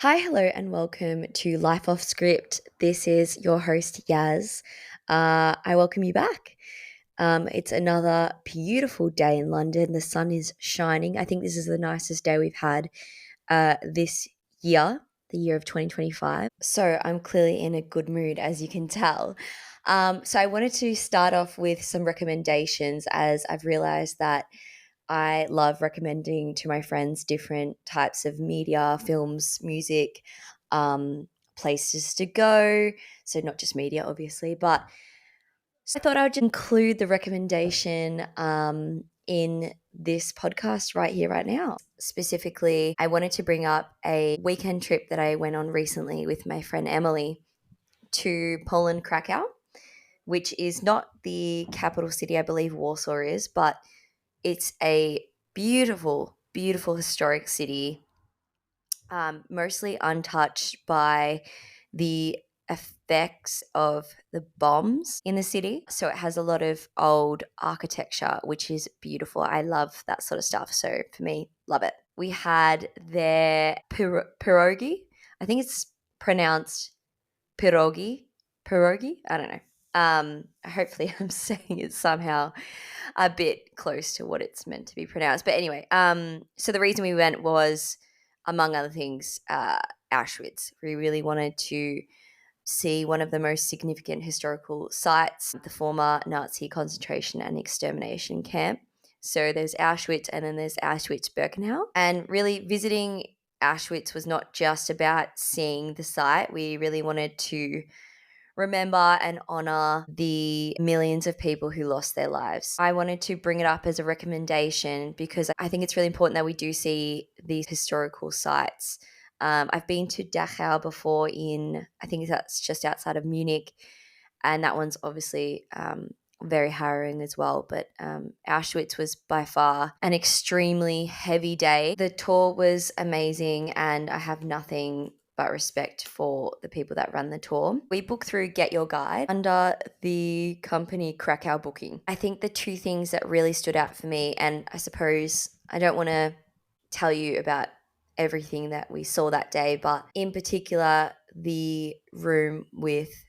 Hi, hello, and welcome to Life Off Script. This is your host, Yaz. I welcome you back. It's another beautiful day in London. The sun is shining. I think this is the nicest day we've had this year, the year of 2025. So I'm clearly in a good mood, as you can tell. So I wanted to start off with some recommendations as I've realized that I love recommending to my friends different types of media, films, music, um, places to go. So, not just media, obviously, but so I thought I would just include the recommendation in this podcast right here, right now. Specifically, I wanted to bring up a weekend trip that I went on recently with my friend Emily to Poland, Krakow, which is not the capital city. I believe Warsaw is, but it's a beautiful, beautiful historic city, mostly untouched by the effects of the bombs in the city. So it has a lot of old architecture, which is beautiful. I love that sort of stuff. So for me, love it. We had their pierogi. I think it's pronounced pierogi. Pierogi? I don't know. Hopefully I'm saying it somehow a bit close to what it's meant to be pronounced. But anyway, so the reason we went was, among other things, Auschwitz. We really wanted to see one of the most significant historical sites, the former Nazi concentration and extermination camp. So there's Auschwitz and then there's Auschwitz-Birkenau. And really visiting Auschwitz was not just about seeing the site. We really wanted to remember and honor the millions of people who lost their lives. I wanted to bring it up as a recommendation because I think it's really important that we do see these historical sites. I've been to Dachau before I think that's just outside of Munich, and that one's obviously very harrowing as well. But Auschwitz was by far an extremely heavy day. The tour was amazing, and I have nothing but respect for the people that run the tour. We book through Get Your Guide under the company Krakow Booking. I think the two things that really stood out for me, and I suppose I don't want to tell you about everything that we saw that day, but in particular, the room with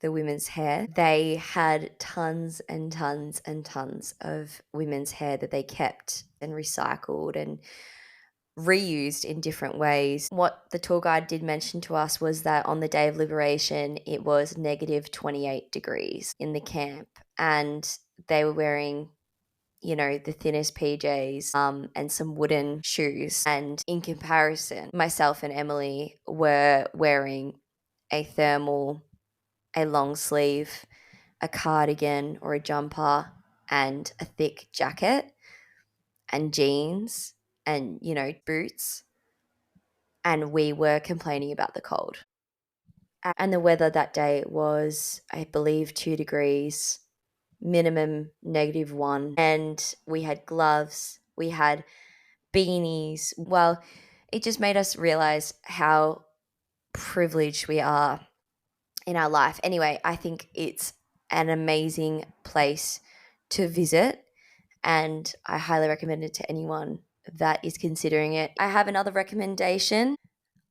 the women's hair. They had tons and tons and tons of women's hair that they kept and recycled and reused in different ways. What the tour guide did mention to us was that on the day of liberation, it was negative 28 degrees in the camp, and they were wearing the thinnest PJs and some wooden shoes. And in comparison, myself and Emily were wearing a thermal, a long sleeve, a cardigan or a jumper, and a thick jacket and jeans and, boots. And we were complaining about the cold. And the weather that day was, I believe, 2 degrees, minimum -1. And we had gloves, we had beanies. Well, it just made us realize how privileged we are in our life. Anyway, I think it's an amazing place to visit, and I highly recommend it to anyone that is considering it. I have another recommendation.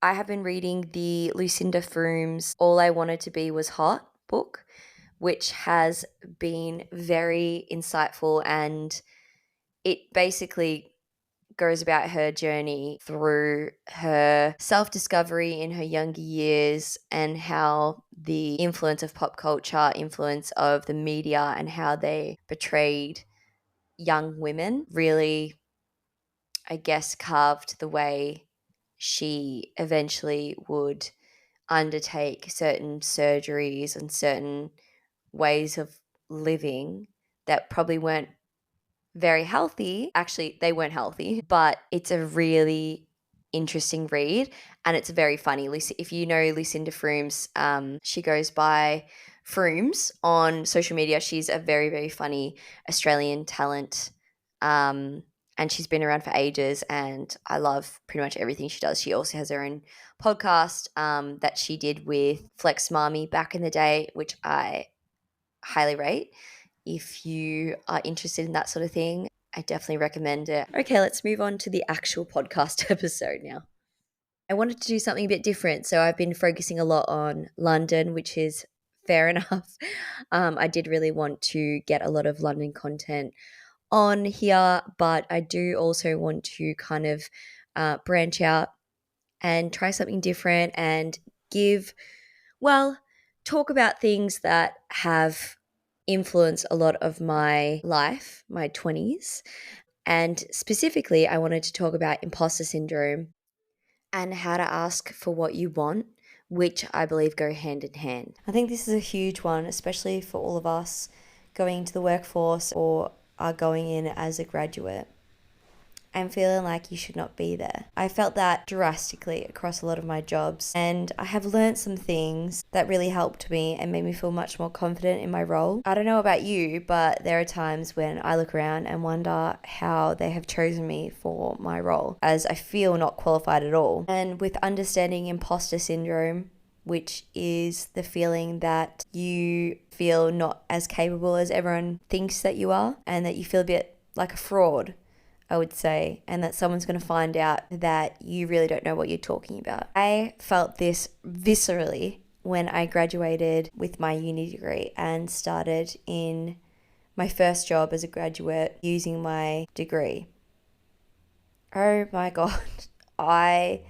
I have been reading the Lucinda Froome's All I Wanted to Be Was Hot book, which has been very insightful, and it basically goes about her journey through her self-discovery in her younger years and how the influence of pop culture, influence of the media, and how they portrayed young women really, I guess, carved the way she eventually would undertake certain surgeries and certain ways of living that probably weren't very healthy. Actually, they weren't healthy, but it's a really interesting read, and it's very funny. If you know Lucinda Froome's, she goes by Froomes on social media. She's a very, very funny Australian talent, and she's been around for ages, and I love pretty much everything she does. She also has her own podcast that she did with Flex Mami back in the day, which I highly rate. If you are interested in that sort of thing, I definitely recommend it. Okay, let's move on to the actual podcast episode now. I wanted to do something a bit different. So I've been focusing a lot on London, which is fair enough. I did really want to get a lot of London content on here, but I do also want to kind of branch out and try something different and give, well, talk about things that have influenced a lot of my life, my 20s. And specifically, I wanted to talk about imposter syndrome and how to ask for what you want, which I believe go hand in hand. I think this is a huge one, especially for all of us going into the workforce or are going in as a graduate and feeling like you should not be there. I felt that drastically across a lot of my jobs, and I have learned some things that really helped me and made me feel much more confident in my role. I don't know about you, but there are times when I look around and wonder how they have chosen me for my role, as I feel not qualified at all. And with understanding imposter syndrome, which is the feeling that you feel not as capable as everyone thinks that you are, and that you feel a bit like a fraud, I would say, and that someone's going to find out that you really don't know what you're talking about. I felt this viscerally when I graduated with my uni degree and started in my first job as a graduate using my degree. Oh my God. I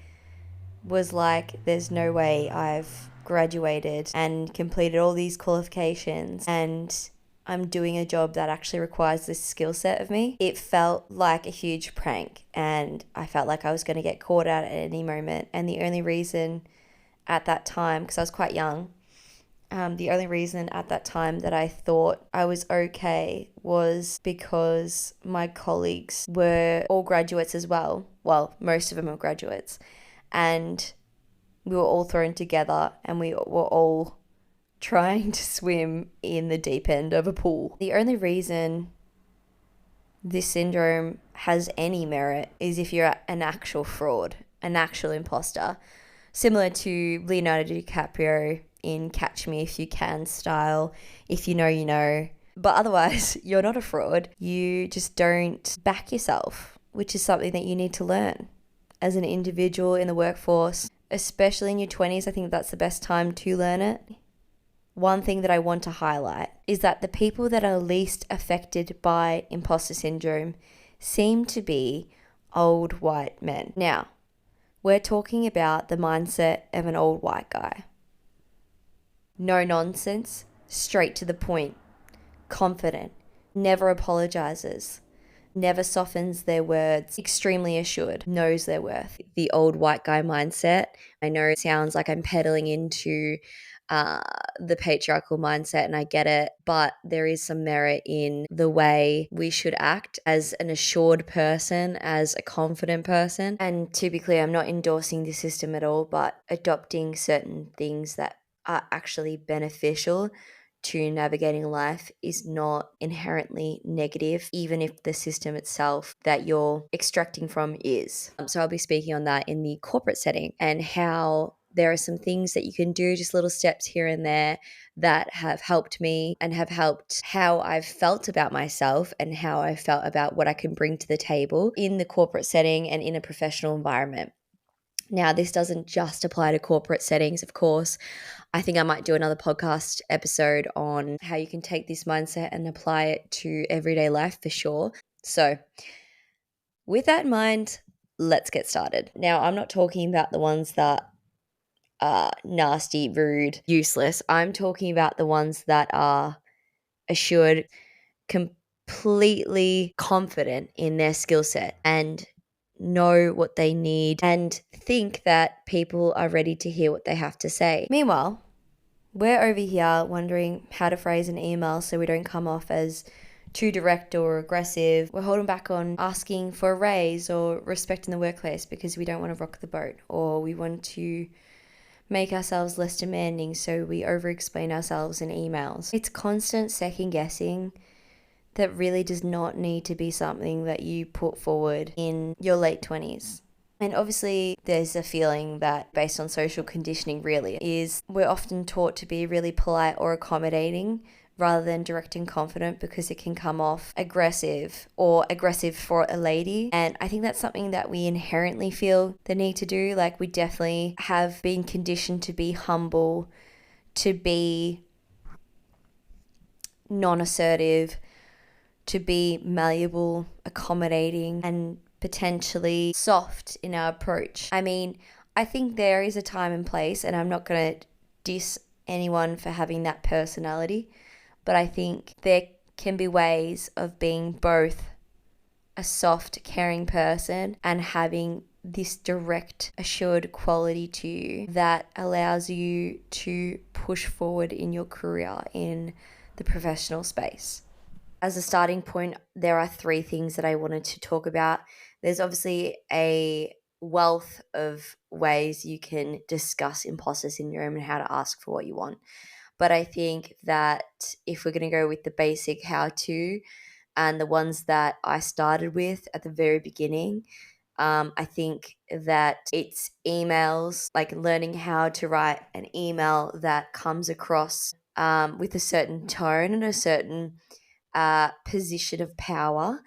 was like, there's no way I've graduated and completed all these qualifications and I'm doing a job that actually requires this skill set of me. It felt like a huge prank and I felt like I was going to get caught out at any moment. And the only reason at that time, because I was quite young, the only reason at that time that I thought I was okay was because my colleagues were all graduates as well. Well, most of them were graduates. And we were all thrown together and we were all trying to swim in the deep end of a pool. The only reason this syndrome has any merit is if you're an actual fraud, an actual imposter, similar to Leonardo DiCaprio in Catch Me If You Can style, if you know, you know. But otherwise, you're not a fraud. You just don't back yourself, which is something that you need to learn as an individual in the workforce, especially in your 20s. I think that's the best time to learn it. One thing that I want to highlight is that the people that are least affected by imposter syndrome seem to be old white men. Now, we're talking about the mindset of an old white guy. No nonsense, straight to the point, confident, never apologizes, never softens their words, extremely assured, knows their worth. The old white guy mindset, I know it sounds like I'm peddling into the patriarchal mindset, and I get it, but there is some merit in the way we should act as an assured person, as a confident person. And to be clear, I'm not endorsing the system at all, but adopting certain things that are actually beneficial to navigating life is not inherently negative, even if the system itself that you're extracting from is. So I'll be speaking on that in the corporate setting and how there are some things that you can do, just little steps here and there that have helped me and have helped how I've felt about myself and how I felt about what I can bring to the table in the corporate setting and in a professional environment. Now, this doesn't just apply to corporate settings, of course. I think I might do another podcast episode on how you can take this mindset and apply it to everyday life for sure. So, with that in mind, let's get started. Now, I'm not talking about the ones that nasty, rude, useless. I'm talking about the ones that are assured, completely confident in their skill set and know what they need and think that people are ready to hear what they have to say. Meanwhile, we're over here wondering how to phrase an email so we don't come off as too direct or aggressive. We're holding back on asking for a raise or respect in the workplace because we don't want to rock the boat, or we want to make ourselves less demanding, so we over-explain ourselves in emails. It's constant second-guessing that really does not need to be something that you put forward in your late 20s. And obviously there's a feeling that, based on social conditioning really, is we're often taught to be really polite or accommodating rather than direct and confident, because it can come off aggressive or aggressive for a lady. And I think that's something that we inherently feel the need to do. Like, we definitely have been conditioned to be humble, to be non-assertive, to be malleable, accommodating, and potentially soft in our approach. I mean, I think there is a time and place, and I'm not going to diss anyone for having that personality, but I think there can be ways of being both a soft, caring person and having this direct, assured quality to you that allows you to push forward in your career in the professional space. As a starting point, there are three things that I wanted to talk about. There's obviously a wealth of ways you can discuss imposter syndrome and how to ask for what you want. But I think that if we're going to go with the basic how to and the ones that I started with at the very beginning, I think that it's emails, like learning how to write an email that comes across with a certain tone and a certain position of power,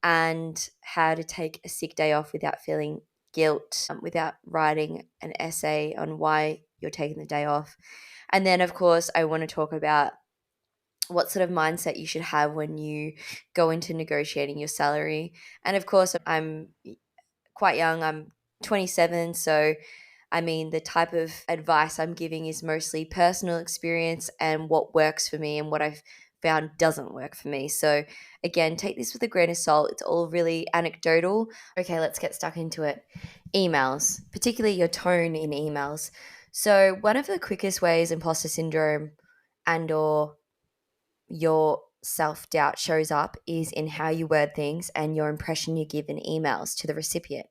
and how to take a sick day off without feeling guilt, without writing an essay on why you're taking the day off. And then, of course, I want to talk about what sort of mindset you should have when you go into negotiating your salary. And of course, I'm quite young, I'm 27, so I mean, the type of advice I'm giving is mostly personal experience and what works for me and what I've found doesn't work for me. So, again, take this with a grain of salt. It's all really anecdotal. Okay, let's get stuck into it. Emails, particularly your tone in emails. So, one of the quickest ways imposter syndrome and or your self-doubt shows up is in how you word things and your impression you give in emails to the recipient.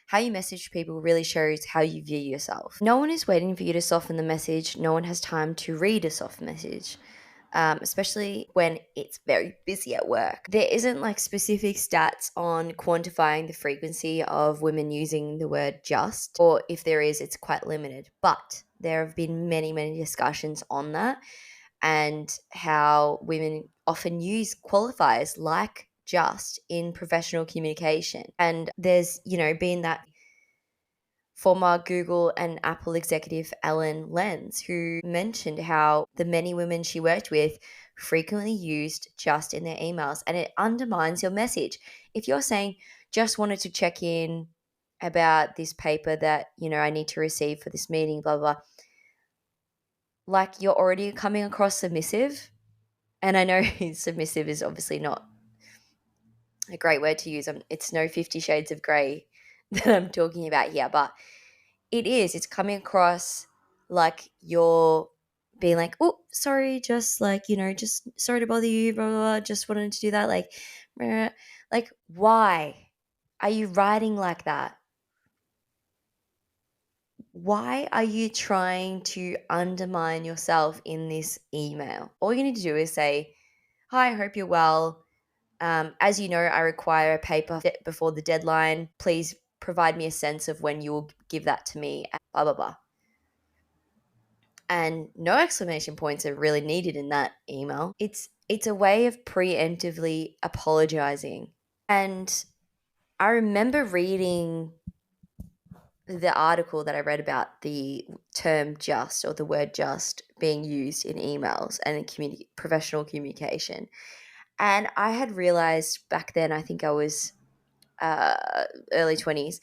How you message people really shows how you view yourself. No one is waiting for you to soften the message. No one has time to read a soft message, especially when it's very busy at work. There isn't like specific stats on quantifying the frequency of women using the word just, or if there is, it's quite limited. But there have been many, many discussions on that and how women often use qualifiers like just in professional communication. And there's, been that former Google and Apple executive Ellen Lenz, who mentioned how the many women she worked with frequently used just in their emails, and it undermines your message. If you're saying, just wanted to check in about this paper that, I need to receive for this meeting, blah, blah, blah, like you're already coming across submissive. And I know submissive is obviously not a great word to use. It's no 50 Shades of Grey that I'm talking about here, but it's coming across like you're being like, oh, sorry, just like, just sorry to bother you, blah, blah, blah, just wanted to do that. Like, why are you writing like that? Why are you trying to undermine yourself in this email? All you need to do is say, hi, I hope you're well. As you know, I require a paper before the deadline. Please provide me a sense of when you will give that to me, blah, blah, blah. And no exclamation points are really needed in that email. It's a way of preemptively apologizing. And I remember reading the article that I read about the term just, or the word just, being used in emails and in professional communication. And I had realized back then, I think I was early 20s,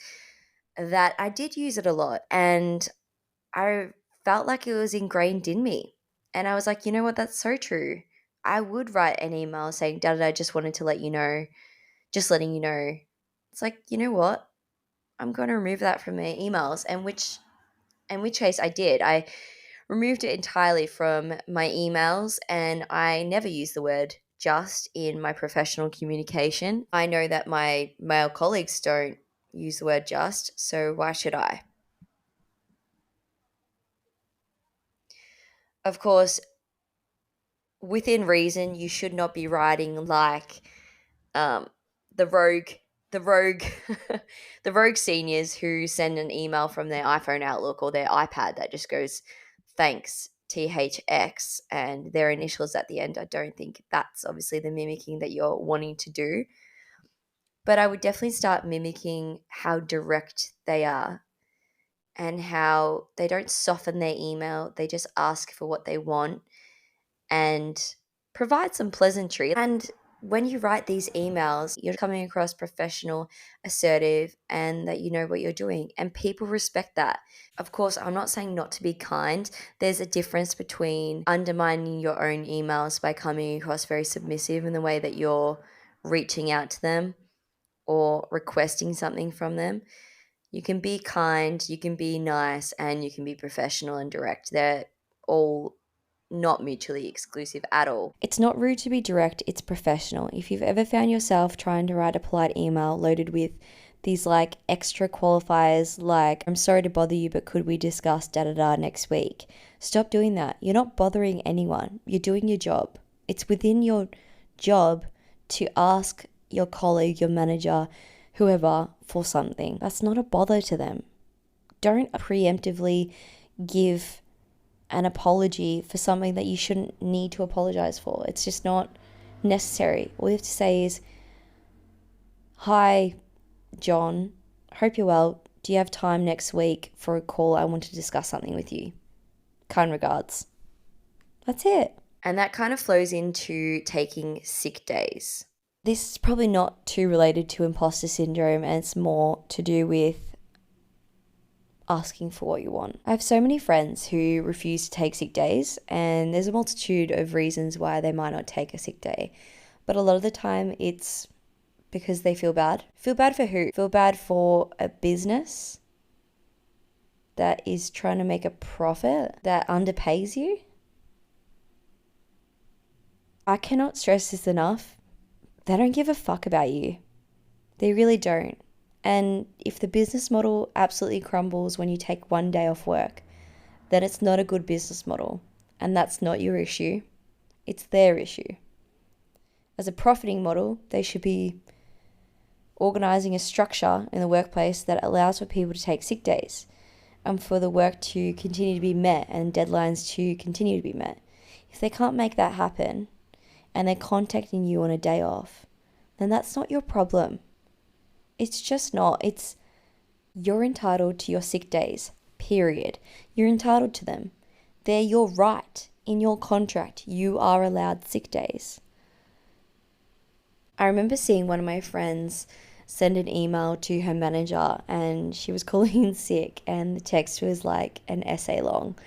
that I did use it a lot. And I felt like it was ingrained in me. And I was like, you know what? That's so true. I would write an email saying, da da da, just wanted to let you know, just letting you know. It's like, you know what? I'm going to remove that from my emails. And which case I did. I removed it entirely from my emails, and I never use the word just in my professional communication. I know that my male colleagues don't use the word just, so why should I? Of course, within reason, you should not be writing like um, the rogue, the rogue, the rogue seniors who send an email from their iPhone Outlook or their iPad that just goes, "Thanks, THX and their initials at the end. I don't think that's obviously the mimicking that you're wanting to do. But I would definitely start mimicking how direct they are and how they don't soften their email. They just ask for what they want and provide some pleasantry. And when you write these emails, you're coming across professional, assertive, and that you know what you're doing. And people respect that. Of course, I'm not saying not to be kind. There's a difference between undermining your own emails by coming across very submissive in the way that you're reaching out to them or requesting something from them. You can be kind, you can be nice, and you can be professional and direct. They're all not mutually exclusive at all. It's not rude to be direct, it's professional. If you've ever found yourself trying to write a polite email loaded with these like extra qualifiers like, I'm sorry to bother you, but could we discuss da da da next week? Stop doing that. You're not bothering anyone. You're doing your job. It's within your job to ask your colleague, your manager, whoever for something. That's not a bother to them. Don't preemptively give an apology for something that you shouldn't need to apologize for. It's just not necessary. All you have to say is, hi, John, hope you're well. Do you have time next week for a call? I want to discuss something with you. Kind regards. That's it. And that kind of flows into taking sick days. This is probably not too related to imposter syndrome, and it's more to do with asking for what you want. I have so many friends who refuse to take sick days, and there's a multitude of reasons why they might not take a sick day. But a lot of the time it's because they feel bad. Feel bad for who? Feel bad for a business that is trying to make a profit that underpays you. I cannot stress this enough. They don't give a fuck about you. They really don't. And if the business model absolutely crumbles when you take one day off work, then it's not a good business model. And that's not your issue. It's their issue. As a profiting model, they should be organising a structure in the workplace that allows for people to take sick days and for the work to continue to be met and deadlines to continue to be met. If they can't make that happen and they're contacting you on a day off, then that's not your problem. It's just not. You're entitled to your sick days, period. You're entitled to them. They're your right. In your contract, you are allowed sick days. I remember seeing one of my friends send an email to her manager and she was calling in sick, and the text was like an essay long.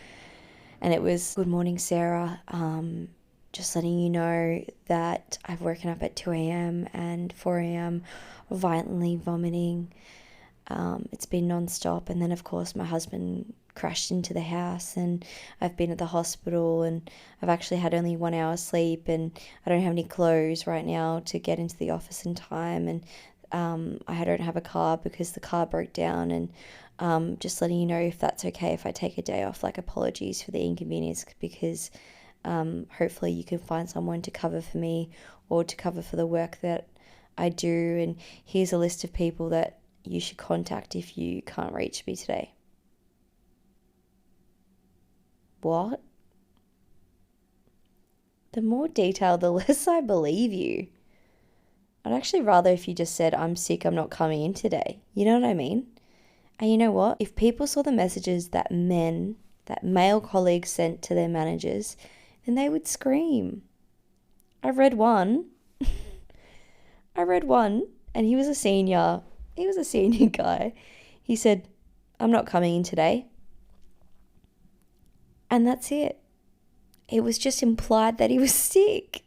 And it was, good morning, Sarah. Just letting you know that I've woken up at 2 a.m. and 4 a.m. violently vomiting. It's been non-stop. And then, of course, my husband crashed into the house and I've been at the hospital and I've actually had only 1 hour sleep and I don't have any clothes right now to get into the office in time. And I don't have a car because the car broke down. And just letting you know if that's okay if I take a day off. Like, apologies for the inconvenience, because hopefully you can find someone to cover for me or to cover for the work that I do, and here's a list of people that you should contact if you can't reach me today. What? The more detail, the less I believe you. I'd actually rather if you just said, I'm sick, I'm not coming in today. You know what I mean? And you know what? If people saw the messages that male colleagues sent to their managers, then they would scream. I read one, and he was a senior guy. He said, I'm not coming in today. And that's it. It was just implied that he was sick.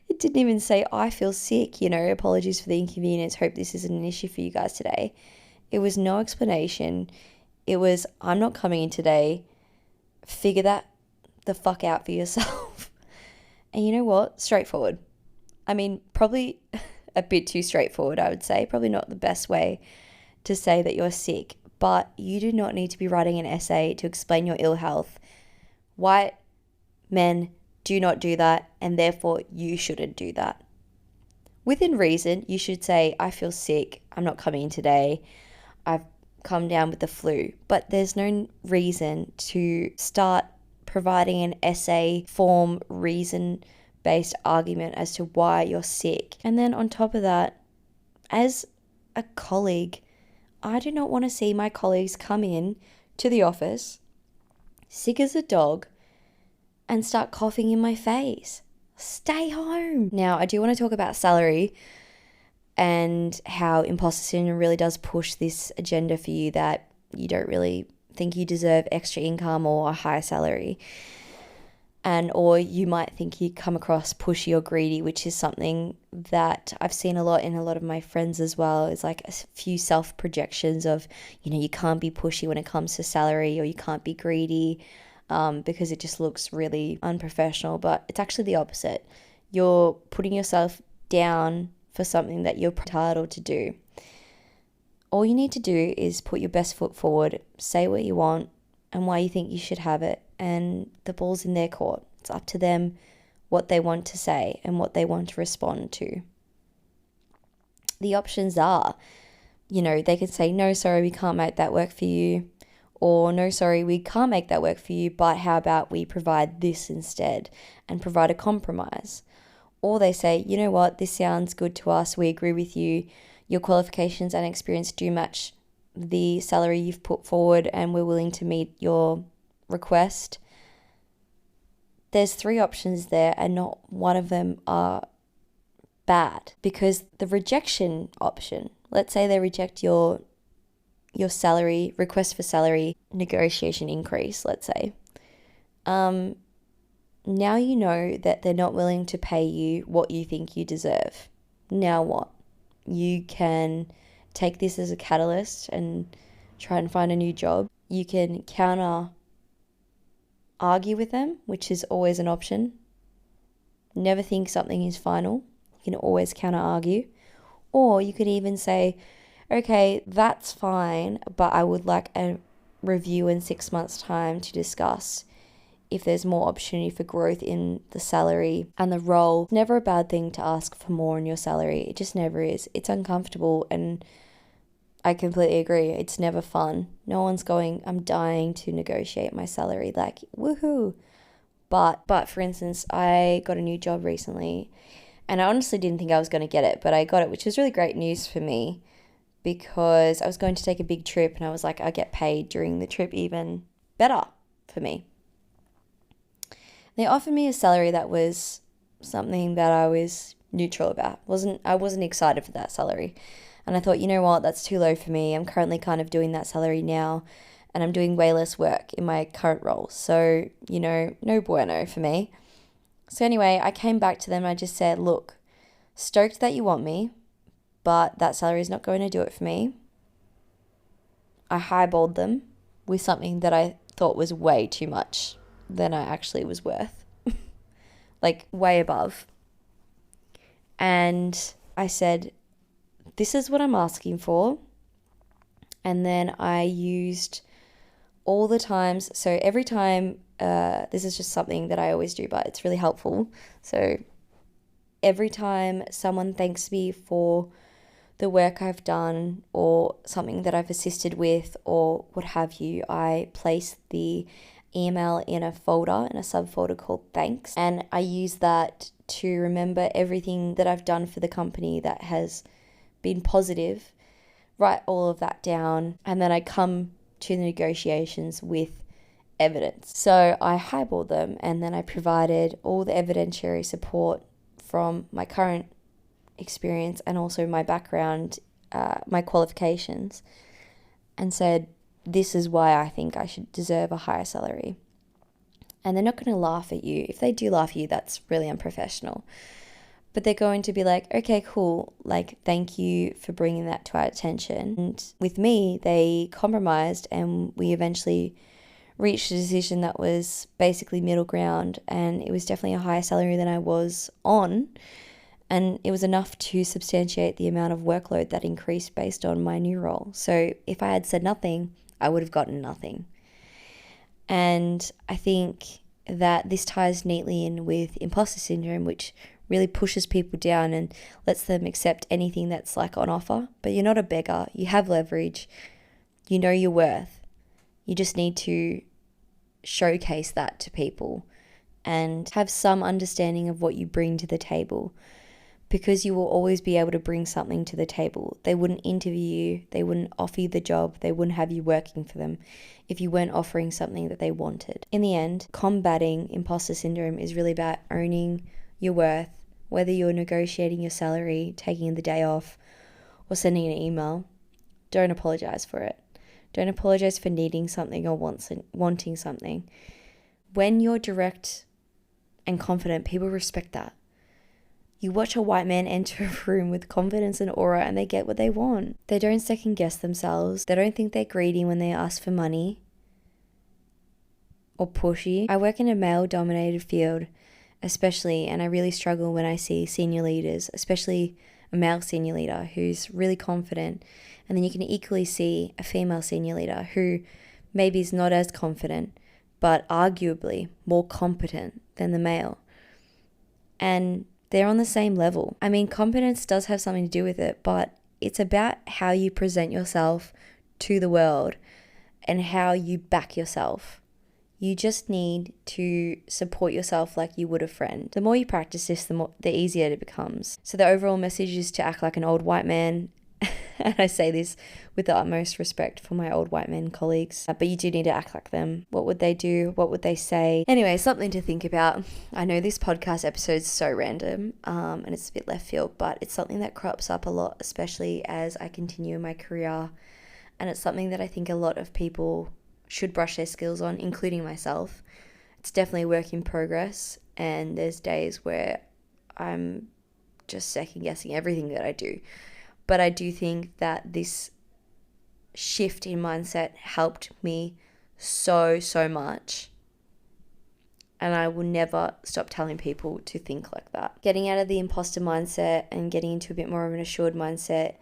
It didn't even say, I feel sick, apologies for the inconvenience, hope this isn't an issue for you guys today. It was no explanation. It was, I'm not coming in today. Figure that the fuck out for yourself. And you know what? Straightforward. I mean, probably a bit too straightforward, I would say. Probably not the best way to say that you're sick. But you do not need to be writing an essay to explain your ill health. White men do not do that, and therefore you shouldn't do that. Within reason, you should say, I feel sick, I'm not coming in today, I've come down with the flu. But there's no reason to start providing an essay form reason-based argument as to why you're sick. And then on top of that, as a colleague, I do not want to see my colleagues come in to the office, sick as a dog, and start coughing in my face. Stay home. Now, I do want to talk about salary and how imposter syndrome really does push this agenda for you that you don't really think you deserve extra income or a higher salary. Or you might think you come across pushy or greedy, which is something that I've seen a lot in a lot of my friends as well. It's like a few self-projections of, you can't be pushy when it comes to salary, or you can't be greedy because it just looks really unprofessional. But it's actually the opposite. You're putting yourself down for something that you're entitled to do. All you need to do is put your best foot forward, say what you want and why you think you should have it, and the ball's in their court. It's up to them what they want to say and what they want to respond to. The options are, they can say, no, sorry, we can't make that work for you. Or, no, sorry, we can't make that work for you, but how about we provide this instead and provide a compromise? Or they say, you know what, this sounds good to us. We agree with you. Your qualifications and experience do match the salary you've put forward, and we're willing to meet your request. There's 3 options there, and not one of them are bad, because the rejection option, let's say they reject your salary request for salary negotiation increase, let's say. Now you know that they're not willing to pay you what you think you deserve. Now what? You can take this as a catalyst and try and find a new job. You can argue with them, which is always an option. Never think something is final. You can always counter argue. Or you could even say, okay, that's fine, but I would like a review in 6 months' time to discuss if there's more opportunity for growth in the salary and the role. It's never a bad thing to ask for more in your salary. It just never is. It's uncomfortable, and I completely agree. It's never fun. No one's going, I'm dying to negotiate my salary, like, woohoo. But for instance, I got a new job recently, and I honestly didn't think I was going to get it, but I got it, which was really great news for me, because I was going to take a big trip, and I was like, I get paid during the trip, even better for me. They offered me a salary that was something that I was neutral about. I wasn't excited for that salary. And I thought, you know what, that's too low for me. I'm currently kind of doing that salary now, and I'm doing way less work in my current role. So, no bueno for me. So anyway, I came back to them and I just said, look, stoked that you want me, but that salary is not going to do it for me. I highballed them with something that I thought was way too much than I actually was worth. Like way above. And I said, this is what I'm asking for. And then I used all the times. So every time, this is just something that I always do, but it's really helpful. So every time someone thanks me for the work I've done or something that I've assisted with or what have you, I place the email in a subfolder called thanks. And I use that to remember everything that I've done for the company that has been positive, write all of that down, and then I come to the negotiations with evidence. So I highballed them, and then I provided all the evidentiary support from my current experience and also my background, my qualifications, and said, this is why I think I should deserve a higher salary. And they're not going to laugh at you. If they do laugh at you, that's really unprofessional. But they're going to be like, okay, cool. Like, thank you for bringing that to our attention. And with me, they compromised, and we eventually reached a decision that was basically middle ground. And it was definitely a higher salary than I was on. And it was enough to substantiate the amount of workload that increased based on my new role. So if I had said nothing, I would have gotten nothing. And I think that this ties neatly in with imposter syndrome, which really pushes people down and lets them accept anything that's like on offer. But you're not a beggar. You have leverage. You know your worth. You just need to showcase that to people and have some understanding of what you bring to the table, because you will always be able to bring something to the table. They wouldn't interview you, they wouldn't offer you the job, they wouldn't have you working for them if you weren't offering something that they wanted. In the end, combating imposter syndrome is really about owning your worth, whether you're negotiating your salary, taking the day off, or sending an email. Don't apologize for it. Don't apologize for needing something or wanting something. When you're direct and confident, people respect that. You watch a white man enter a room with confidence and aura and they get what they want. They don't second guess themselves. They don't think they're greedy when they ask for money or pushy. I work in a male-dominated field especially, and I really struggle when I see senior leaders, especially a male senior leader who's really confident, and then you can equally see a female senior leader who maybe is not as confident but arguably more competent than the male. And they're on the same level. I mean, competence does have something to do with it, but it's about how you present yourself to the world and how you back yourself. You just need to support yourself like you would a friend. The more you practice this, the easier it becomes. So the overall message is to act like an old white man. And I say this with the utmost respect for my old white men colleagues, but you do need to act like them. What would they do? What would they say? Anyway, something to think about. I know this podcast episode is so random, and it's a bit left field, but it's something that crops up a lot, especially as I continue in my career. And it's something that I think a lot of people should brush their skills on, including myself. It's definitely a work in progress, and there's days where I'm just second guessing everything that I do. But I do think that this shift in mindset helped me so much. And I will never stop telling people to think like that. Getting out of the imposter mindset and getting into a bit more of an assured mindset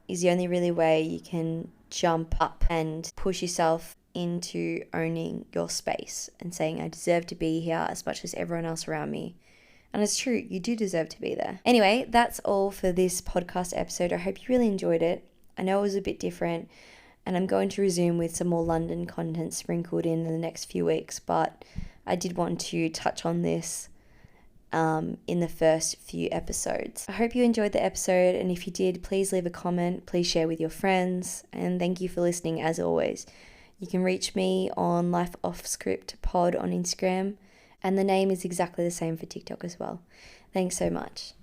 is the only really way you can jump up and push yourself into owning your space and saying, I deserve to be here as much as everyone else around me. And it's true, you do deserve to be there. Anyway, that's all for this podcast episode. I hope you really enjoyed it. I know it was a bit different, and I'm going to resume with some more London content sprinkled in the next few weeks, but I did want to touch on this in the first few episodes. I hope you enjoyed the episode, and if you did, please leave a comment, please share with your friends, and thank you for listening as always. You can reach me on Life Off Script Pod on Instagram, and the name is exactly the same for TikTok as well. Thanks so much.